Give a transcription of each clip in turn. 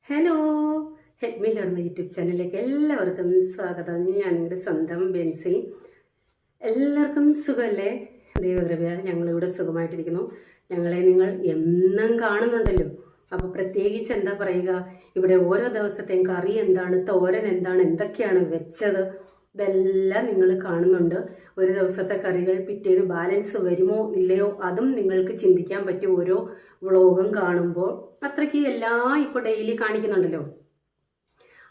Hello, help me learn YouTube ചാനലിലേക്ക് എല്ലാവർക്കും സ്വാഗതം. ഞാൻ നിങ്ങളുടെ സ്വന്തം ബെൻസി. എല്ലാവർക്കും സുഖമല്ലേ? ദൈവകൃപയാൽ ഞങ്ങളിവിടെ സുഖമായിട്ടിരിക്കുന്നു. ഞങ്ങളെ നിങ്ങൾ എന്നും കാണുന്നുണ്ടല്ലോ. അപ്പോൾ പ്രത്യേകിച്ച് എന്താ പറയുക, ഇവിടെ ഓരോ ദിവസത്തെയും കറി എന്താണ്, തോരൻ എന്താണ്, എന്തൊക്കെയാണ് വെച്ചത്, ഇതെല്ലാം നിങ്ങൾ കാണുന്നുണ്ട്. ഒരു ദിവസത്തെ കറികൾ പിറ്റേന്ന് ബാലൻസ് വരുമോ ഇല്ലയോ അതും നിങ്ങൾക്ക് ചിന്തിക്കാൻ പറ്റും ഓരോ വ്ളോഗും കാണുമ്പോൾ. അത്രയ്ക്ക് എല്ലാം ഇപ്പോൾ ഡെയിലി കാണിക്കുന്നുണ്ടല്ലോ.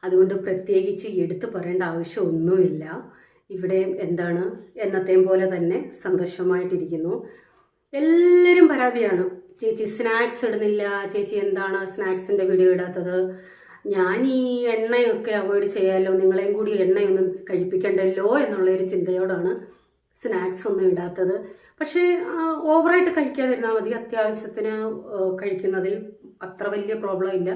അതുകൊണ്ട് പ്രത്യേകിച്ച് എടുത്തു പറയേണ്ട ആവശ്യമൊന്നുമില്ല. ഇവിടെ എന്താണ്, എന്നത്തെയും പോലെ തന്നെ സന്തോഷമായിട്ടിരിക്കുന്നു. എല്ലാവരും പരാതിയാണ്, ചേച്ചി സ്നാക്സ് ഇടുന്നില്ല, ചേച്ചി എന്താണ് സ്നാക്സിൻ്റെ വീഡിയോ ഇടാത്തത്, ഞാൻ ഈ എണ്ണയൊക്കെ അവോയ്ഡ് ചെയ്യാമല്ലോ, നിങ്ങളെയും കൂടി എണ്ണയൊന്നും കഴിപ്പിക്കണ്ടല്ലോ എന്നുള്ളൊരു ചിന്തയോടാണ് സ്നാക്സ് ഒന്നും ഇടാത്തത്. പക്ഷേ ഓവറായിട്ട് കഴിക്കാതിരുന്നാൽ മതി. അത്യാവശ്യത്തിന് കഴിക്കുന്നതിൽ അത്ര വലിയ പ്രോബ്ലം ഇല്ല.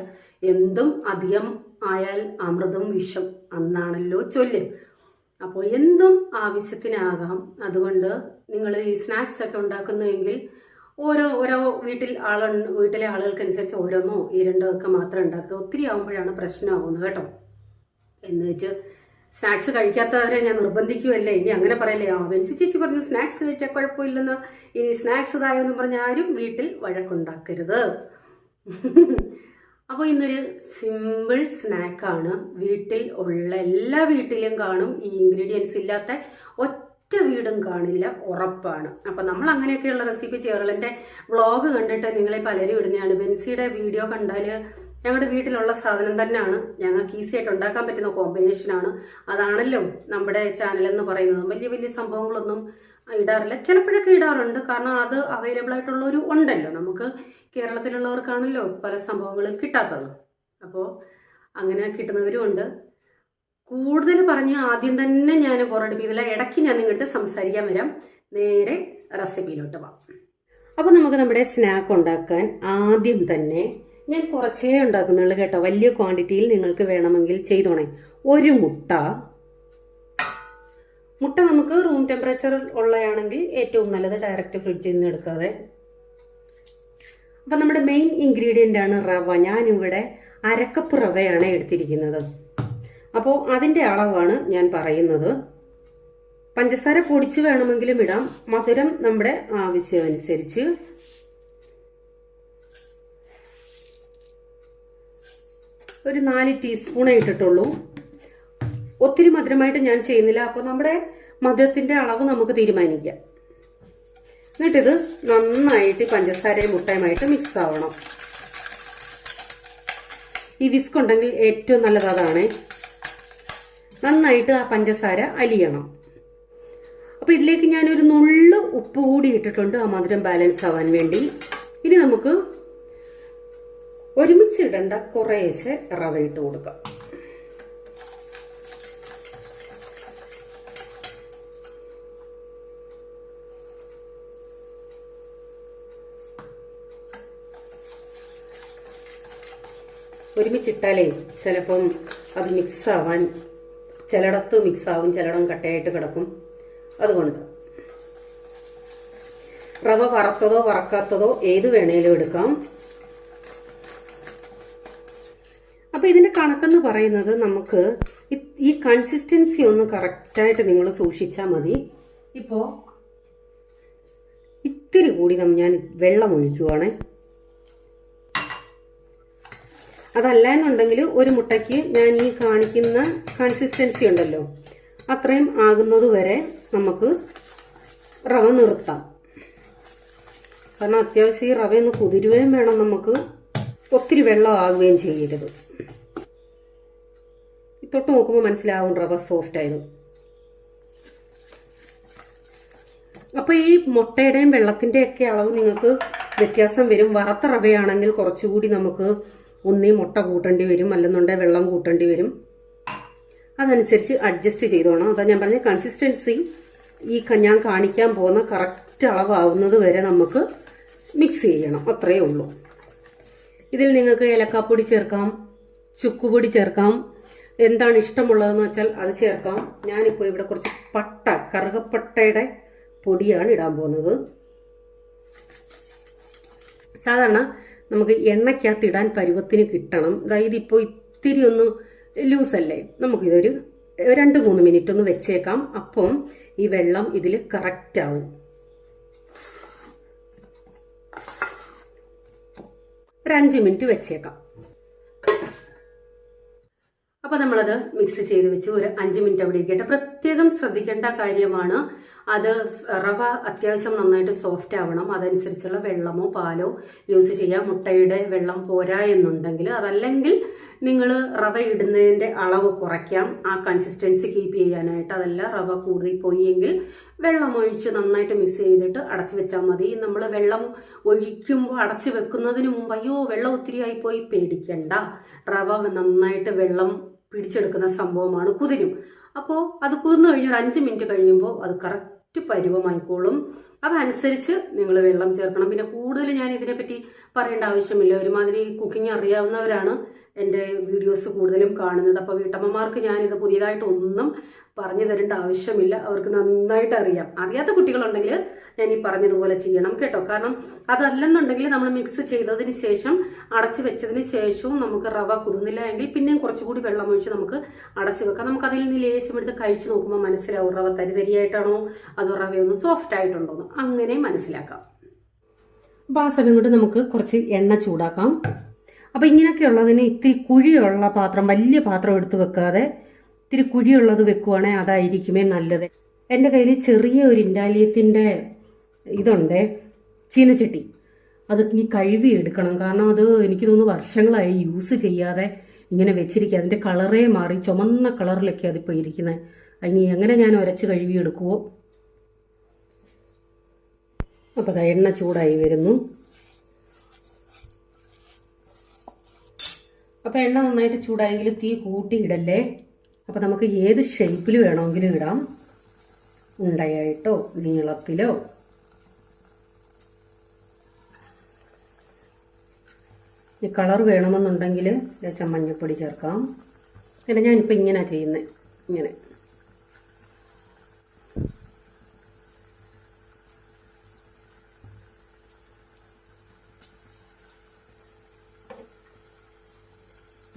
എന്തും അധികം ആയാൽ അമൃതും വിഷം എന്നാണല്ലോ ചൊല്ല്. അപ്പോൾ എന്തും ആവശ്യത്തിനാകാം. അതുകൊണ്ട് നിങ്ങൾ ഈ സ്നാക്സ് ഒക്കെ ഉണ്ടാക്കുന്നുവെങ്കിൽ ഓരോ വീട്ടിലെ ആളുകൾക്കനുസരിച്ച് ഓരോന്നോ ഈ രണ്ടോ ഒക്കെ മാത്രം ഉണ്ടാക്കുക. ഒത്തിരി ആകുമ്പോഴാണ് പ്രശ്നമാകുന്നത് കേട്ടോ. എന്ന് വെച്ച് സ്നാക്സ് കഴിക്കാത്തവരെ ഞാൻ നിർബന്ധിക്കുമല്ലേ. ഇനി അങ്ങനെ പറയല്ലേ, ബെൻസി ചേച്ചി പറഞ്ഞു സ്നാക്സ് കഴിച്ചാൽ കുഴപ്പമില്ലെന്ന്, ഇനി സ്നാക്സ് ഇതായെന്ന് പറഞ്ഞ ആരും വീട്ടിൽ വഴക്കുണ്ടാക്കരുത്. അപ്പോൾ ഇന്നൊരു സിമ്പിൾ സ്നാക്കാണ്. വീട്ടിൽ ഉള്ള എല്ലാ വീട്ടിലും കാണും. ഈ ഇൻഗ്രീഡിയൻസ് ഇല്ലാത്ത ഒറ്റ വീടും കാണില്ല, ഉറപ്പാണ്. അപ്പം നമ്മൾ അങ്ങനെയൊക്കെയുള്ള റെസിപ്പി ചെയ്യാറുള്ള എൻ്റെ വ്ളോഗ് കണ്ടിട്ട് നിങ്ങളെ പലരും ഇടുന്നതാണ്. ബെൻസിയുടെ വീഡിയോ കണ്ടാൽ ഞങ്ങളുടെ വീട്ടിലുള്ള സാധനം തന്നെയാണ്, ഞങ്ങൾക്ക് ഈസി ആയിട്ട് ഉണ്ടാക്കാൻ പറ്റുന്ന കോമ്പിനേഷനാണ്. അതാണല്ലോ നമ്മുടെ ചാനലെന്ന് പറയുന്നത്. വലിയ വലിയ സംഭവങ്ങളൊന്നും ഇടാറില്ല, ചിലപ്പോഴൊക്കെ ഇടാറുണ്ട്. കാരണം അത് അവൈലബിൾ ആയിട്ടുള്ളൊരു ഉണ്ടല്ലോ. നമുക്ക് കേരളത്തിലുള്ളവർക്കാണല്ലോ പല സംഭവങ്ങളും കിട്ടാത്തത്. അപ്പോൾ അങ്ങനെ കിട്ടുന്നവരും ഉണ്ട്. കൂടുതൽ പറഞ്ഞ് ആദ്യം തന്നെ ഞാൻ ബോറടിപ്പിക്കുന്നില്ല. ഇടയ്ക്ക് ഞാൻ നിങ്ങളുടെ സംസാരിക്കാൻ വരാം. നേരെ റെസിപ്പിയിലോട്ട് പോവാം. അപ്പോൾ നമുക്ക് നമ്മുടെ സ്നാക്ക് ഉണ്ടാക്കാൻ ആദ്യം തന്നെ ഞാൻ കുറച്ചേ ഉണ്ടാക്കുന്നുള്ളൂ കേട്ടോ. വലിയ ക്വാണ്ടിറ്റിയിൽ നിങ്ങൾക്ക് വേണമെങ്കിൽ ചെയ്തോണേ. ഒരു മുട്ട നമുക്ക് റൂം ടെമ്പറേച്ചർ ഉള്ളതാണെങ്കിൽ ഏറ്റവും നല്ലത്, ഡയറക്റ്റ് ഫ്രിഡ്ജിൽ നിന്ന് എടുക്കാതെ. അപ്പം നമ്മുടെ മെയിൻ ഇൻഗ്രീഡിയൻ്റ് ആണ് റവ. ഞാനിവിടെ അരക്കപ്പ് റവയാണ് എടുത്തിരിക്കുന്നത്. അപ്പോൾ അതിൻ്റെ അളവാണ് ഞാൻ പറയുന്നത്. പഞ്ചസാര പൊടിച്ച് വേണമെങ്കിലും ഇടാം, മധുരം നമ്മുടെ ആവശ്യമനുസരിച്ച്. ഒരു 4 ടീസ്പൂണേ ഇട്ടിട്ടുള്ളൂ. ഒത്തിരി മധുരമായിട്ട് ഞാൻ ചെയ്യുന്നില്ല. അപ്പോൾ നമ്മുടെ മധുരത്തിൻ്റെ അളവ് നമുക്ക് തീരുമാനിക്കാം. എന്നിട്ടിത് നന്നായിട്ട് പഞ്ചസാരയും മുട്ടയുമായിട്ട് മിക്സ് ആവണം. ഈ വിസ്ക് ഉണ്ടെങ്കിൽ ഏറ്റവും നല്ലത് അതാണ്. നന്നായിട്ട് ആ പഞ്ചസാര അലിയണം. അപ്പോൾ ഇതിലേക്ക് ഞാനൊരു നുള്ള് ഉപ്പ് കൂടി ഇട്ടിട്ടുണ്ട്, ആ മധുരം ബാലൻസ് ആവാൻ വേണ്ടി. ഇനി നമുക്ക് ഒരുമിച്ച് ഇടണ്ട, കുറേശ്ശെ റവ ഇട്ട് കൊടുക്കാം. ഒരുമിച്ചിട്ടാലേ ചിലപ്പം അത് മിക്സ് ആവാൻ, ചിലയിടത്ത് മിക്സ് ആവും, ചിലയിടം കട്ടയായിട്ട് കിടക്കും. അതുകൊണ്ട് റവ വറുത്തതോ വറക്കാത്തതോ ഏത് വേണേലും എടുക്കാം. അപ്പോൾ ഇതിൻ്റെ കണക്കെന്ന് പറയുന്നത്, നമുക്ക് ഈ കൺസിസ്റ്റൻസി ഒന്ന് കറക്റ്റായിട്ട് നിങ്ങൾ സൂക്ഷിച്ചാൽ മതി. ഇപ്പോൾ ഇത്തിരി കൂടി ഞാൻ വെള്ളം ഒഴിക്കുവാണേ. അതല്ല എന്നുണ്ടെങ്കിൽ ഒരു മുട്ടയ്ക്ക് ഞാൻ ഈ കാണിക്കുന്ന കൺസിസ്റ്റൻസി ഉണ്ടല്ലോ, അത്രയും ആകുന്നത് വരെ നമുക്ക് റവ നിർത്താം. കാരണം അത്യാവശ്യം ഈ റവയൊന്ന് കുതിരുകയും വേണം, നമുക്ക് ഒത്തിരി വെള്ളം ആകുകയും ചെയ്യരുത്. തൊട്ട് നോക്കുമ്പോൾ മനസ്സിലാവും റവ സോഫ്റ്റ് ആയത്. അപ്പോൾ ഈ മുട്ടയുടെയും വെള്ളത്തിൻ്റെയൊക്കെ അളവ് നിങ്ങൾക്ക് വ്യത്യാസം വരും. വറുത്ത റവയാണെങ്കിൽ കുറച്ചുകൂടി നമുക്ക് ഒന്നീ മുട്ട കൂട്ടേണ്ടി വരും, അല്ലെന്നുണ്ടെങ്കിൽ വെള്ളം കൂട്ടേണ്ടി വരും. അതനുസരിച്ച് അഡ്ജസ്റ്റ് ചെയ്തോണം. അതാ ഞാൻ പറഞ്ഞ കൺസിസ്റ്റൻസി ഈ ഞാൻ കാണിക്കാൻ പോകുന്ന കറക്റ്റ് അളവാവുന്നത് വരെ നമുക്ക് മിക്സ് ചെയ്യണം, അത്രയേ ഉള്ളൂ. ഇതിൽ നിങ്ങൾക്ക് ഏലക്കാപ്പൊടി ചേർക്കാം, ചുക്കുപൊടി ചേർക്കാം, എന്താണ് ഇഷ്ടമുള്ളതെന്ന് വെച്ചാൽ അത് ചേർക്കാം. ഞാനിപ്പോൾ ഇവിടെ കുറച്ച് കറുകപ്പട്ടയുടെ പൊടിയാണ് ഇടാൻ പോകുന്നത്. സാധാരണ നമുക്ക് എണ്ണയ്ക്കകത്ത് ഇടാൻ പരുവത്തിന് കിട്ടണം. അതായത് ഇപ്പോൾ ഇത്തിരി ഒന്ന് ലൂസല്ലേ, നമുക്കിതൊരു 2-3 മിനിറ്റ് ഒന്ന് വെച്ചേക്കാം. അപ്പം ഈ വെള്ളം ഇതിൽ കറക്റ്റ് ആവും. ഒരു 5 മിനിറ്റ് വെച്ചേക്കാം. അപ്പോൾ നമ്മളത് മിക്സ് ചെയ്ത് വെച്ച് ഒരു 5 മിനിറ്റ് അവിടെ ഇരിക്കട്ടെ. പ്രത്യേകം ശ്രദ്ധിക്കേണ്ട കാര്യമാണ്, അത് റവ അത്യാവശ്യം നന്നായിട്ട് സോഫ്റ്റ് ആവണം. അതനുസരിച്ചുള്ള വെള്ളമോ പാലോ യൂസ് ചെയ്യാം. മുട്ടയുടെ വെള്ളം പോരാ എന്നുണ്ടെങ്കിൽ, അതല്ലെങ്കിൽ നിങ്ങൾ റവ ഇടുന്നതിൻ്റെ അളവ് കുറയ്ക്കാം, ആ കൺസിസ്റ്റൻസി കീപ്പ് ചെയ്യാനായിട്ട്. അതല്ല റവ കൂടുതൽ പോയെങ്കിൽ വെള്ളം ഒഴിച്ച് നന്നായിട്ട് മിക്സ് ചെയ്തിട്ട് അടച്ചു വെച്ചാൽ മതി. നമ്മൾ വെള്ളം ഒഴിക്കുമ്പോൾ അടച്ചു വെക്കുന്നതിന് മുമ്പ് അയ്യോ വെള്ളം ഒത്തിരി ആയിപ്പോയി പേടിക്കണ്ട. റവ നന്നായിട്ട് വെള്ളം പിടിച്ചെടുക്കുന്ന സംഭവമാണ്, കുതിരും. അപ്പോൾ അത് കുതിർന്നു കഴിഞ്ഞാൽ 5 മിനിറ്റ് കഴിയുമ്പോൾ അത് കറക്റ്റ് പരുവമായിക്കോളും. അതനുസരിച്ച് നിങ്ങൾ വെള്ളം ചേർക്കണം. പിന്നെ കൂടുതൽ ഞാൻ ഇതിനെപ്പറ്റി പറയേണ്ട ആവശ്യമില്ല. ഒരുമാതിരി കുക്കിംഗ് അറിയാവുന്നവരാണ് എൻ്റെ വീഡിയോസ് കൂടുതലും കാണുന്നത്. അപ്പോൾ വീട്ടമ്മമാർക്ക് ഞാനിത് പുതിയതായിട്ടൊന്നും പറഞ്ഞു തരേണ്ട ആവശ്യമില്ല, അവർക്ക് നന്നായിട്ട് അറിയാം. അറിയാത്ത കുട്ടികളുണ്ടെങ്കിൽ ഞാൻ ഈ പറഞ്ഞതുപോലെ ചെയ്യണം കേട്ടോ. കാരണം അതല്ലെന്നുണ്ടെങ്കിൽ നമ്മൾ മിക്സ് ചെയ്തതിന് ശേഷം അടച്ചു വെച്ചതിന് ശേഷവും നമുക്ക് റവ കുതിർന്നില്ല എങ്കിൽ പിന്നെയും കുറച്ചുകൂടി വെള്ളം ഒഴിച്ച് നമുക്ക് അടച്ചു വെക്കാം. നമുക്ക് അതിൽ നിന്ന് ലേശം എടുത്ത് കഴിച്ചു നോക്കുമ്പോൾ മനസ്സിലാവും റവ തരിതരിയായിട്ടാണോ അതോ റവയൊന്ന് സോഫ്റ്റ് ആയിട്ടുണ്ടോ എന്ന്. അങ്ങനെ മനസ്സിലാക്കാം. അപ്പോൾ ആ സമയം കൊണ്ട് നമുക്ക് കുറച്ച് എണ്ണ ചൂടാക്കാം. അപ്പോൾ ഇങ്ങനെയൊക്കെ ഉള്ളതിന് ഇത്തിരി കുഴിയുള്ള പാത്രം, വലിയ പാത്രം എടുത്ത് വെക്കാതെ ഇത്തിരി കുഴിയുള്ളത് വെക്കുവാണെങ്കിൽ അതായിരിക്കുമേ നല്ലത്. എൻ്റെ കയ്യിൽ ചെറിയ ഒരു ഇൻഡാലിയത്തിൻ്റെ ഇതുണ്ട്, ചീനച്ചട്ടി. അത് ഇനി കഴുകി എടുക്കണം. കാരണം അത് എനിക്ക് തോന്നുന്നു വർഷങ്ങളായി യൂസ് ചെയ്യാതെ ഇങ്ങനെ വെച്ചിരിക്കുക. അതിൻ്റെ കളറേ മാറി ചുമന്ന കളറിലൊക്കെ അതിപ്പോൾ ഇരിക്കുന്നത്. അതിന് എങ്ങനെ ഞാൻ ഉരച്ച് കഴുകി എടുക്കുമോ. അപ്പോൾ അത് എണ്ണ ചൂടായി വരുന്നു. അപ്പോൾ എണ്ണ നന്നായിട്ട് ചൂടായെങ്കിൽ തീ കൂട്ടിയിടല്ലേ. അപ്പോൾ നമുക്ക് ഏത് ഷേപ്പിൽ വേണമെങ്കിലും ഇടാം, ഉണ്ടയായിട്ടോ നീളത്തിലോ. ഈ കളർ വേണമെന്നുണ്ടെങ്കിൽ ലേശം മഞ്ഞൾപ്പൊടി ചേർക്കാം. പിന്നെ ഞാനിപ്പോൾ ഇങ്ങനെ ചെയ്യുന്നത്, ഇങ്ങനെ.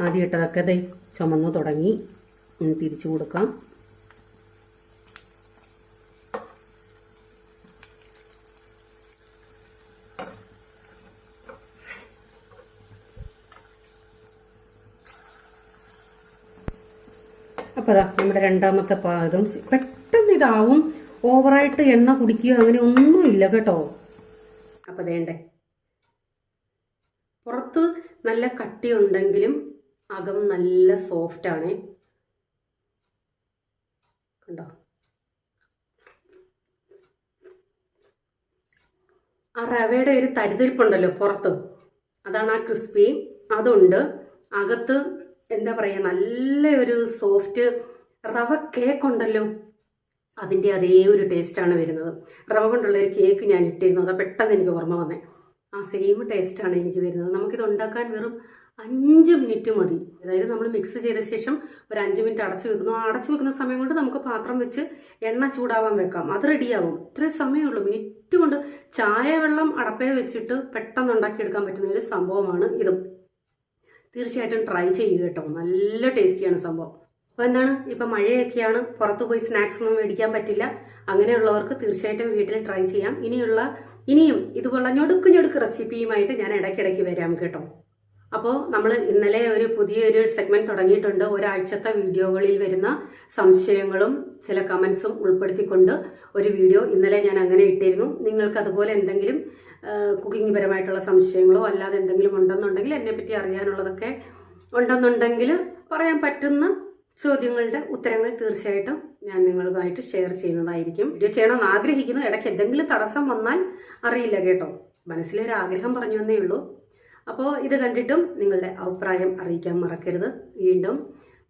ആദ്യം ഇട്ടതൊക്കെ ദേ ചുമന്ന് തുടങ്ങി. തിരിച്ചു കൊടുക്കാം. അപ്പോൾ അതാ നമ്മുടെ രണ്ടാമത്തെ പാദം പെട്ടെന്ന് ഇതാവും. ഓവറായിട്ട് എണ്ണ കുടിക്കുകയോ അങ്ങനെ ഒന്നുമില്ല കേട്ടോ. അപ്പോൾ വേണ്ടേ, പുറത്ത് നല്ല കട്ടിയുണ്ടെങ്കിലും അകം നല്ല സോഫ്റ്റ് ആണ്. കണ്ടോ, ആ റവയുടെ ഒരു തരിതരിപ്പുണ്ടല്ലോ പുറത്ത്, അതാണ് ആ ക്രിസ്പി. അതുണ്ട്. അകത്ത് എന്താ പറയുക, നല്ല ഒരു സോഫ്റ്റ് റവ കേക്ക് ഉണ്ടല്ലോ, അതിൻ്റെ അതേ ഒരു ടേസ്റ്റാണ് വരുന്നത്. റവ കൊണ്ടുള്ള ഒരു കേക്ക് ഞാൻ ഇട്ടിരുന്നു, അത് പെട്ടെന്ന് എനിക്ക് ഓർമ്മ വന്നേ. ആ സെയിം ടേസ്റ്റാണ് എനിക്ക് വരുന്നത്. നമുക്കിത് ഉണ്ടാക്കാൻ വെറും 5 മിനിറ്റ് മതി. അതായത് നമ്മൾ മിക്സ് ചെയ്ത ശേഷം ഒരു 5 മിനിറ്റ് അടച്ചു വെക്കുന്നു. ആ അടച്ചു വെക്കുന്ന സമയം കൊണ്ട് നമുക്ക് പാത്രം വെച്ച് എണ്ണ ചൂടാവാൻ വെക്കാം, അത് റെഡിയാവും. ഇത്രയും സമയമുള്ളൂ. മിനിറ്റ് കൊണ്ട് ചായ വെള്ളം അടപ്പേ വെച്ചിട്ട് പെട്ടെന്ന് ഉണ്ടാക്കിയെടുക്കാൻ പറ്റുന്ന ഒരു സംഭവമാണ് ഇതും. തീർച്ചയായിട്ടും ട്രൈ ചെയ്യുക കേട്ടോ, നല്ല ടേസ്റ്റിയാണ് സംഭവം. അപ്പോൾ എന്താണ്, ഇപ്പം മഴയൊക്കെയാണ്, പുറത്ത് പോയി സ്നാക്സ് ഒന്നും മേടിക്കാൻ പറ്റില്ല. അങ്ങനെയുള്ളവർക്ക് തീർച്ചയായിട്ടും വീട്ടിൽ ട്രൈ ചെയ്യാം. ഇനിയും ഇതുപോലുള്ള ഞൊടുക്ക് റെസിപ്പിയുമായിട്ട് ഞാൻ ഇടയ്ക്കിടയ്ക്ക് വരാം കേട്ടോ. അപ്പോൾ നമ്മൾ ഇന്നലെ ഒരു പുതിയൊരു സെഗ്മെന്റ് തുടങ്ങിയിട്ടുണ്ട്. ഒരാഴ്ചത്തെ വീഡിയോകളിൽ വരുന്ന സംശയങ്ങളും ചില കമൻസും ഉൾപ്പെടുത്തിക്കൊണ്ട് ഒരു വീഡിയോ ഇന്നലെ ഞാൻ അങ്ങനെ ഇട്ടിരുന്നു. നിങ്ങൾക്ക് അതുപോലെ എന്തെങ്കിലും കുക്കിംഗ് പരമായിട്ടുള്ള സംശയങ്ങളോ അല്ലാതെ എന്തെങ്കിലും ഉണ്ടെന്നുണ്ടെങ്കിൽ, എന്നെപ്പറ്റി അറിയാനുള്ളതൊക്കെ ഉണ്ടെന്നുണ്ടെങ്കിൽ പറയാൻ പറ്റുന്ന ചോദ്യങ്ങളുടെ ഉത്തരങ്ങൾ തീർച്ചയായിട്ടും ഞാൻ നിങ്ങളുമായിട്ട് ഷെയർ ചെയ്യുന്നതായിരിക്കും. വീഡിയോ ചെയ്യണമെന്ന് ആഗ്രഹിക്കുന്നു. ഇടയ്ക്ക് എന്തെങ്കിലും തടസ്സം വന്നാൽ അറിയില്ല കേട്ടോ, മനസ്സിലൊരു ആഗ്രഹം പറഞ്ഞു എന്നേ ഉള്ളൂ. അപ്പോൾ ഇത് കണ്ടിട്ടും നിങ്ങളുടെ അഭിപ്രായം അറിയിക്കാൻ മറക്കരുത്. വീണ്ടും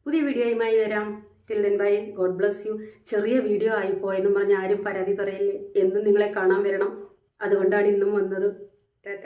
പുതിയ വീഡിയോയുമായി വരാം. Till then bye, God bless you. ചെറിയ വീഡിയോ ആയിപ്പോയെന്നും പറഞ്ഞ് ആരും പരാതി പറയല്ലേ. എന്നും നിങ്ങളെ കാണാൻ വരണം, അതുകൊണ്ടാണ് ഇന്നും വന്നത്. ടാറ്റ.